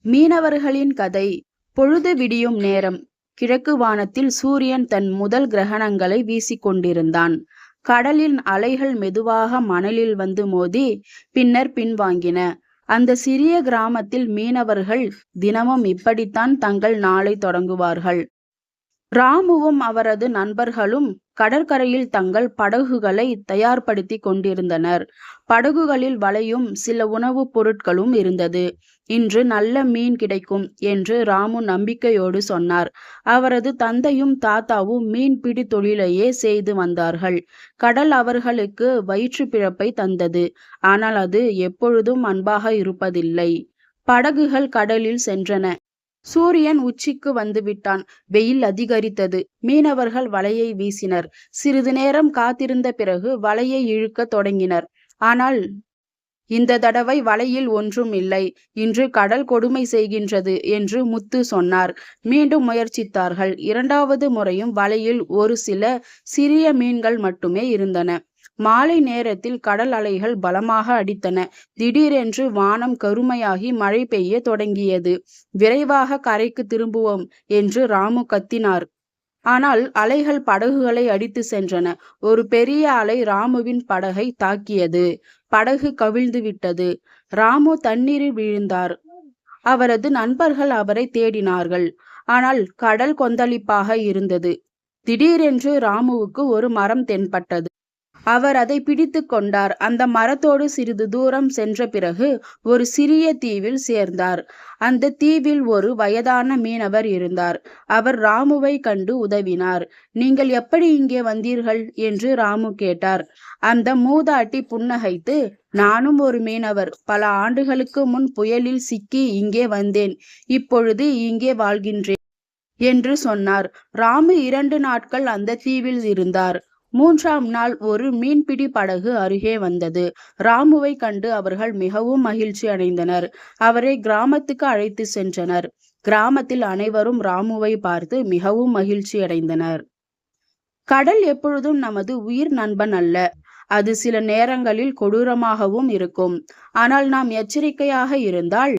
மீனவர்களின் கதை. பொழுது விடியும் நேரம். கிழக்கு வானத்தில் சூரியன் தன் முதல் கிரகணங்களை வீசிக்கொண்டிருந்தான். கடலின் அலைகள் மெதுவாக மணலில் வந்து மோதி பின்னர் பின்வாங்கின. அந்த சிறிய கிராமத்தில் மீனவர்கள் தினமும் இப்படித்தான் தங்கள் நாளை தொடங்குவார்கள். ராமுவும் அவரது நண்பர்களும் கடற்கரையில் தங்கள் படகுகளை தயார்படுத்தி கொண்டிருந்தனர். படகுகளில் வலையும் சில உணவுப் பொருட்களும் இருந்தது. இன்று நல்ல மீன் கிடைக்கும் என்று ராமு நம்பிக்கையோடு சொன்னார். அவரது தந்தையும் தாத்தாவும் மீன்பிடி தொழிலையே செய்து வந்தார்கள். கடல் அவர்களுக்கு வயிற்று பிழப்பை தந்தது. ஆனால் அது எப்பொழுதும் அன்பாக இருப்பதில்லை. படகுகள் கடலில் சென்றன. சூரியன் உச்சிக்கு வந்துவிட்டான். வெயில் அதிகரித்தது. மீனவர்கள் வலையை வீசினர். சிறிது நேரம் காத்திருந்த பிறகு வலையை இழுக்கத் தொடங்கினர். ஆனால் இந்த தடவை வலையில் ஒன்றும் இல்லை. இன்று கடல் கொடுமை செய்கின்றது என்று முத்து சொன்னார். மீண்டும் முயற்சித்தார்கள். இரண்டாவது முறையும் வலையில் ஒரு சில சிறிய மீன்கள் மட்டுமே இருந்தன. மாலை நேரத்தில் கடல் அலைகள் பலமாக அடித்தன. திடீரென்று வானம் கருமையாகி மழை பெய்ய தொடங்கியது. விரைவாக கரைக்கு திரும்புவோம் என்று ராமு கத்தினார். ஆனால் அலைகள் படகுகளை அடித்து சென்றன. ஒரு பெரிய அலை ராமுவின் படகை தாக்கியது. படகு கவிழ்ந்து விட்டது. ராமு தண்ணீரில் விழுந்தார். அவரது நண்பர்கள் அவரை தேடினார்கள். ஆனால் கடல் கொந்தளிப்பாக இருந்தது. திடீரென்று ராமுவுக்கு ஒரு மரம் தென்பட்டது. அவர் அதை பிடித்து கொண்டார். அந்த மரத்தோடு சிறிது தூரம் சென்ற பிறகு ஒரு சிறிய தீவில் சேர்ந்தார். அந்த தீவில் ஒரு வயதான மீனவர் இருந்தார். அவர் ராமுவை கண்டு உதவினார். நீங்கள் எப்படி இங்கே வந்தீர்கள் என்று ராமு கேட்டார். அந்த மூதாட்டி புன்னகைத்து, நானும் ஒரு மீனவர். பல ஆண்டுகளுக்கு முன் புயலில் சிக்கி இங்கே வந்தேன். இப்பொழுது இங்கே வாழ்கின்றேன் என்று சொன்னார். ராமு 2 நாட்கள் அந்த தீவில் இருந்தார். 3ஆம் நாள் ஒரு மீன்பிடி படகு அருகே வந்தது. ராமுவை கண்டு அவர்கள் மிகவும் மகிழ்ச்சி அடைந்தனர். அவரை கிராமத்துக்கு அழைத்து சென்றனர். கிராமத்தில் அனைவரும் ராமுவை பார்த்து மிகவும் மகிழ்ச்சி அடைந்தனர். கடல் எப்பொழுதும் நமது உயிர் நண்பன் அல்ல. அது சில நேரங்களில் கொடூரமாகவும் இருக்கும். ஆனால் நாம் எச்சரிக்கையாக இருந்தால்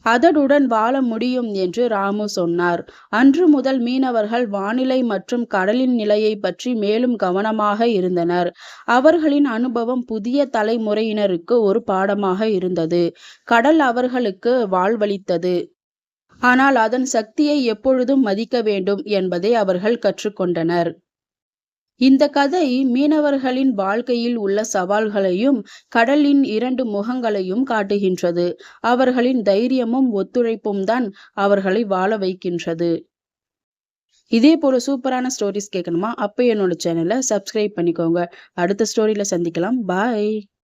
அதனுடன் வாழ முடியும் என்று ராமு சொன்னார். அன்று முதல் மீனவர்கள் வானிலை மற்றும் கடலின் நிலையை பற்றி மேலும் கவனமாக இருந்தனர். அவர்களின் அனுபவம் புதிய தலைமுறையினருக்கு ஒரு பாடமாக இருந்தது. கடல் அவர்களுக்கு வாழ்வளித்தது. ஆனால் அதன் சக்தியை எப்பொழுதும் மதிக்க வேண்டும் என்பதை அவர்கள் கற்றுக்கொண்டனர். இந்த கதை மீனவர்களின் வாழ்க்கையில் உள்ள சவால்களையும் கடலின் 2 முகங்களையும் காட்டுகின்றது. அவர்களின் தைரியமும் ஒத்துழைப்பும் தான் அவர்களை வாழ வைக்கின்றது. இதே போல சூப்பரான ஸ்டோரிஸ் கேட்கணுமா? அப்போ என்னோட சேனலை சப்ஸ்கிரைப் பண்ணிக்கோங்க. அடுத்த ஸ்டோரியில சந்திக்கலாம். பாய்.